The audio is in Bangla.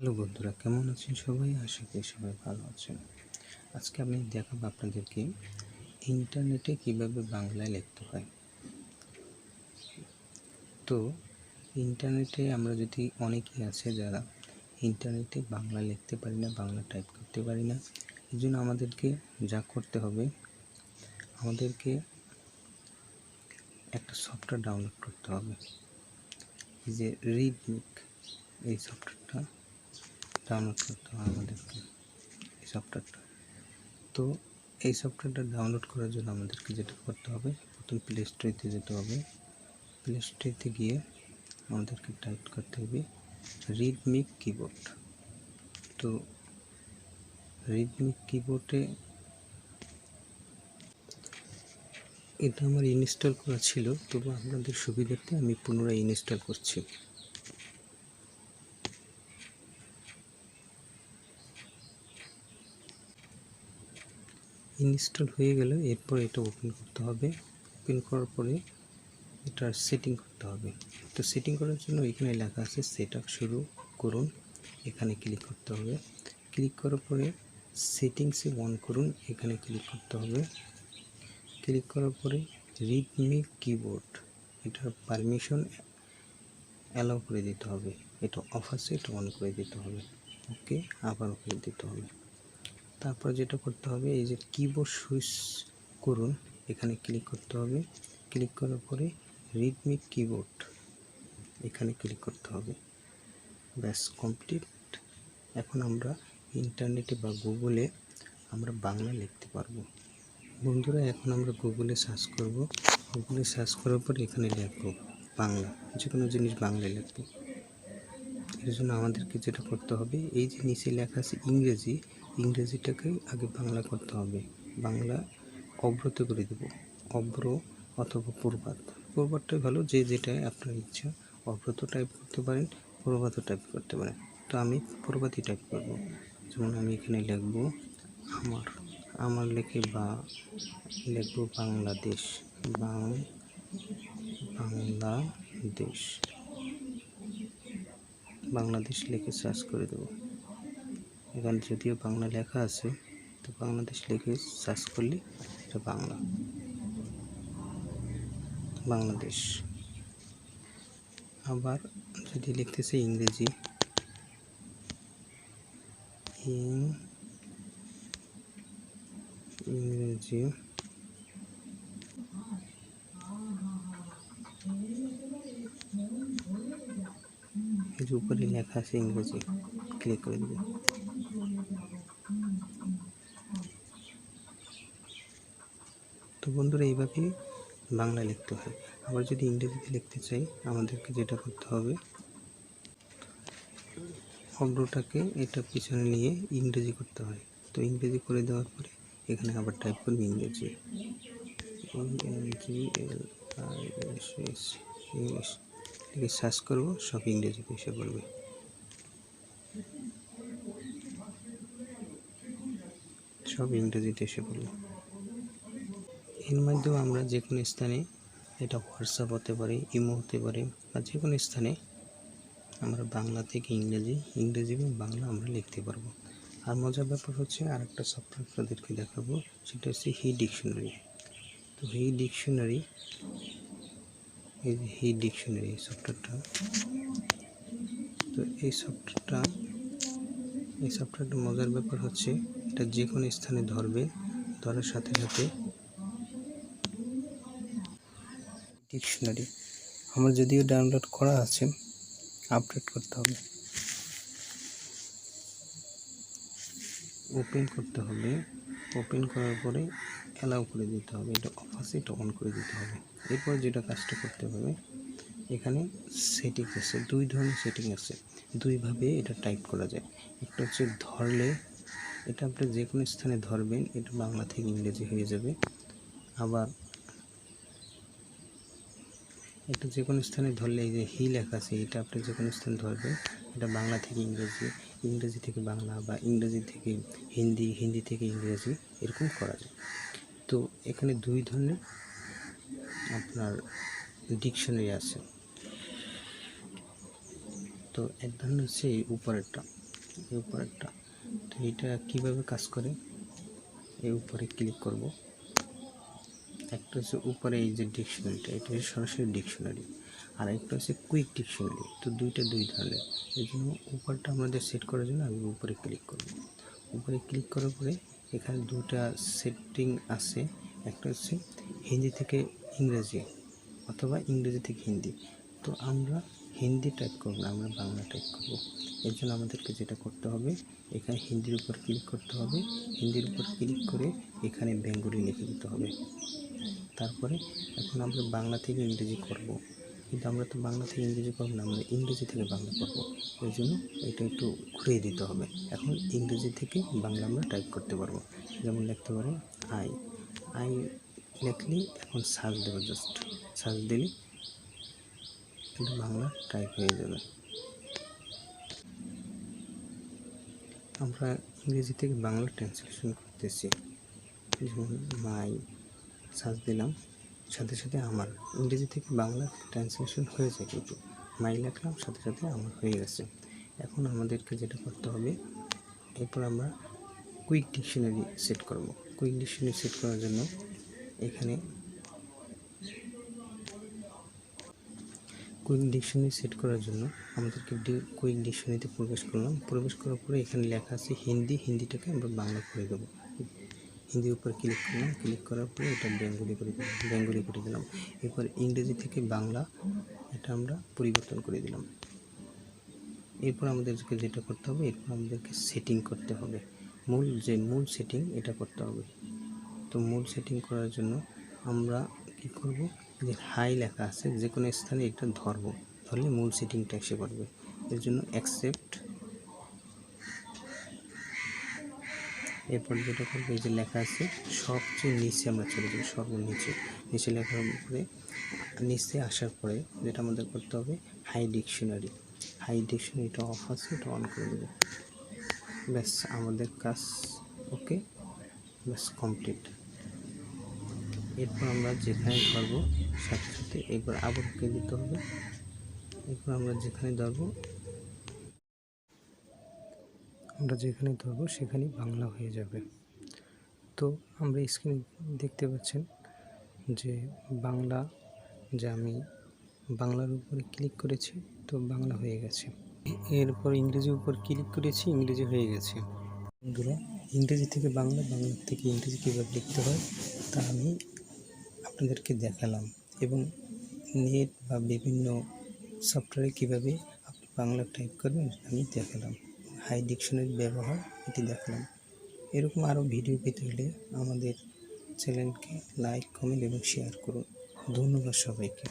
হ্যালো বন্ধুরা, কেমন আছেন সবাই? আশা করি সবাই ভালো আছেন। আজকে আমি দেখাবো আপনাদেরকে ইন্টারনেটে কিভাবে বাংলায় লিখতে হয়। তো ইন্টারনেটে আমরা যদি অনেকেই আছে যারা ইন্টারনেটে বাংলা লিখতে পারি না, বাংলা টাইপ করতে পারি না। এই জন্য আমাদেরকে যা করতে হবে, আমাদেরকে একটা সফটওয়্যার ডাউনলোড করতে হবে। এই যে রিডমিক, এই সফটওয়্যারটা ডাউনলোড করতে হবে আমাদেরকে, এই সফটওয়্যারটা। তো এই সফটওয়্যারটা ডাউনলোড করার জন্য আমাদেরকে যেটা করতে হবে, প্রথম প্লে স্টোরে যেতে হবে। প্লে স্টোরে গিয়ে আমাদেরকে টাইপ করতে হবে রিডমিক কিবোর্ড। তো রিডমিক কিবোর্ডে এটা আমার ইনস্টল করা ছিল, তবু আপনাদের সুবিধার্থে আমি পুনরায় ইনস্টল করছি। ইনস্টল হয়ে গেলে এরপর এটা ওপেন করতে হবে। ওপেন করার পরে এটার সেটিং করতে হবে। তো সেটিং করার জন্য এখানে লেখা আছে সেট আপ শুরু করুন, এখানে ক্লিক করতে হবে। ক্লিক করার পরে সেটিংসে অন করুন, এখানে ক্লিক করতে হবে। ক্লিক করার পরে রিডমিক কিবোর্ড, এটার পারমিশন অ্যালাউ করে দিতে হবে। এটা অফ আছে, এটা অন করে দিতে হবে। ওকে, আবার করে দিতে হবে। তারপর যেটা করতে হবে, এই যে কিবোর্ড সুইচ করুন, এখানে ক্লিক করতে হবে। ক্লিক করার পরে রিডমিক কিবোর্ড, এখানে ক্লিক করতে হবে। ব্যাস কমপ্লিট। এখন আমরা ইন্টারনেটে বা গুগলে আমরা বাংলা লিখতে পারবো। বন্ধুরা, এখন আমরা গুগলে সার্চ করব। গুগলে সার্চ করার পর এখানে লিখবো বাংলা, যে কোনো জিনিস বাংলায় লিখবো। এর জন্য আমাদেরকে যেটা করতে হবে, এই যে নিচে লেখা আছে ইংরেজি, ইংরেজিটাকে আগে বাংলা করতে হবে। বাংলা অব্রত করে দেব, অব্র অথবা প্রবাদ। প্রবাদটাই ভালো, যে যেটাই আপনার ইচ্ছা। অব্রত টাইপ করতে পারেন, প্রবাদও টাইপ করতে পারেন। তো আমি প্রবাদই টাইপ করব। যেমন আমি এখানে লিখব আমার, আমার লিখে বা লিখব বাংলাদেশ, বাংলাদেশ, বাংলাদেশ লিখে সার্চ করে দেব। এখানে যদিও বাংলা লেখা আছে, তো বাংলাদেশ লিখে সার্চ করলে এটা বাংলা, বাংলাদেশ। আবার যদি লিখতেছে ইংরেজি, ইংরেজি, এর উপরে লেখা আছে ইংরেজি, ক্লিক করে দেব। তো বন্ধুরা, এইভাবেই বাংলা লিখতে হয়। আবার যদি ইংরেজিতে লিখতে চাই, আমাদেরকে যেটা করতে হবে, অব্রটাকে এটা পিছনে নিয়ে ইংরেজি করতে হয়। তো ইংরেজি করে দেওয়ার পরে এখানে আবার টাইপ করব ইংরেজি, ইংলিশ লিখে সার্চ করবো, সব ইংরেজিতে এসে পড়বে। সব ইংরেজিতে এসে পড়বে। এর মাধ্যমে আমরা যে কোনো স্থানে, এটা হোয়াটসঅ্যাপ হতে পারে, ইমো হতে পারে, বা যে কোনো স্থানে আমরা বাংলা থেকে ইংরেজি, ইংরেজি এবং বাংলা আমরা লিখতে পারবো। আর মজার ব্যাপার হচ্ছে, আর একটা সফটওয়্যার আপনাদেরকে দেখাবো, সেটা হচ্ছে হি ডিকশনারি। তো হি ডিকশনারি, এই যে হি ডিকশনারি সফটওয়্যারটা, তো এই সফটওয়্যারটা মজার ব্যাপার হচ্ছে, এটা যে কোনো স্থানে ধরবে, ধরার সাথে সাথে ডিকশনারি আমার যদিও ডাউনলোড করা আছে, আপডেট করতে হবে, ওপেন করতে হবে। ওপেন করার পরে অ্যালাউ করে দিতে হবে, এটা অফ আছে, এটা অন করে দিতে হবে। এরপর যেটা কাজটা করতে হবে, এখানে সেটিং আছে, দুই ধরনের সেটিং আছে, দুইভাবে এটা টাইপ করা যায়। একটা হচ্ছে ধরলে, এটা আপনি যে কোনো স্থানে ধরবেন, এটা বাংলা থেকে ইংরেজি হয়ে যাবে। আবার এটা যে কোনো স্থানে ধরলে, এই যে হি লেখা আছে, এটা আপনি যে কোনো স্থানে ধরবেন, এটা বাংলা থেকে ইংরেজি, ইংরেজি থেকে বাংলা, বা ইংরেজি থেকে হিন্দি, হিন্দি থেকে ইংরেজি, এরকম করা যায়। তো এখানে দুই ধরনের আপনার ডিকশনারি আছে। তো এক ধরনের হচ্ছে এই উপরেরটা, এর উপর একটা। তো এটা কীভাবে কাজ করে, এর উপরে ক্লিক করব। একটা হচ্ছে উপরে এই যে ডিকশনারিটা, এটা হচ্ছে সরাসরি ডিকশনারি, আর একটা হচ্ছে কুইক ডিকশনারি। তো দুই ধরনের। এই জন্য উপরটা আমাদের সেট করার জন্য আমি উপরে ক্লিক করব। উপরে ক্লিক করার পরে এখানে দুটা সেটিং আছে, একটা হচ্ছে হিন্দি থেকে ইংরেজি অথবা ইংরেজি থেকে হিন্দি। তো আমরা হিন্দি টাইপ করব না, আমরা বাংলা টাইপ করব। এর জন্য আমাদেরকে যেটা করতে হবে, এখানে হিন্দির উপর ক্লিক করতে হবে। হিন্দির উপর ক্লিক করে এখানে বেঙ্গলি লিখে দিতে হবে। তারপরে এখন আমরা বাংলা থেকে ইংরেজি করব, কিন্তু আমরা তো বাংলা থেকে ইংরেজি করব না, আমরা ইংরেজি থেকে বাংলা করব। এর জন্য এটা একটু ঘুরিয়ে দিতে হবে। এখন ইংরেজি থেকে বাংলা আমরা টাইপ করতে পারবো। যেমন লিখতে পারি আই। আই লিখলি এখন সার্চ দেবো, জাস্ট সার্চ দিলে এটা বাংলা টাইপ হয়ে যাবে। আমরা ইংরেজি থেকে বাংলা ট্রান্সলেশন করতেছি, যেমন মাই সার্চ দিলাম, সাথে সাথে আমার ইংরেজি থেকে বাংলা ট্রান্সলেশন হয়ে যায়, কিন্তু মাই লিখলাম সাথে সাথে আমার হয়ে গেছে। এখন আমাদেরকে যেটা করতে হবে, এরপর আমরা কুইক ডিকশনারি সেট করব। কুইক ডিকশনারি সেট করার জন্য এখানে কুইক ডিকশনারি সেট করার জন্য আমাদেরকে কুইক ডিকশনারিতে প্রবেশ করলাম। প্রবেশ করার পরে এখানে লেখা আছে হিন্দি, হিন্দিটাকে আমরা বাংলা করে দেবো। হিন্দির উপর ক্লিক করলাম, ক্লিক করার পরে এটা বেঙ্গলি করে দিলাম। এরপর ইংরেজি থেকে বাংলা এটা আমরা পরিবর্তন করে দিলাম। এরপর আমাদেরকে যেটা করতে হবে, এরপর আমাদেরকে সেটিং করতে হবে, মূল সেটিং এটা করতে হবে। তো মূল সেটিং করার জন্য আমরা কি করব, যে হাই লেখা আছে যে কোনো স্থানে এটা ধরলে মূল সেটিংটা এসে পড়বে। এর জন্য অ্যাকসেপ্ট, এরপর যেটা করবো, এই যে লেখা আছে সবচেয়ে নিচে আমরা চলে যাবো, নিচে লেখার উপরে নিচে আসার পরে যেটা আমাদের করতে হবে, হাই ডিকশনারিটা অফ আছে, এটা অন করে দেবো। ব্যাস আমাদের কাজ ওকে, ব্যাস কমপ্লিট। এরপর আমরা যেখানে ধরবো সাথে সাথে একবার আবার ওকে দিতে হবে। এরপর আমরা যেখানে ধরবো সেখানেই বাংলা হয়ে যাবে। তো আমরা স্ক্রিনে দেখতে পাচ্ছেন যে আমি বাংলার উপরে ক্লিক করেছি, তো বাংলা হয়ে গেছে। এরপর ইংরেজির উপর ক্লিক করেছি, ইংরেজি হয়ে গেছে। বন্ধুরা, ইংরেজি থেকে বাংলা থেকে ইংরেজি কীভাবে লিখতে হয় তা আমি আপনাদেরকে দেখালাম, এবং নেট বা বিভিন্ন সফটওয়্যারে কীভাবে আপনি বাংলা টাইপ করবেন আমি দেখালাম। হাই ডিকশনারির ব্যবহার এটি দেখালাম। এরকম আরও ভিডিও পেতে হলে আমাদের চ্যানেলকে লাইক, কমেন্ট এবং শেয়ার করুন। ধন্যবাদ সবাইকে।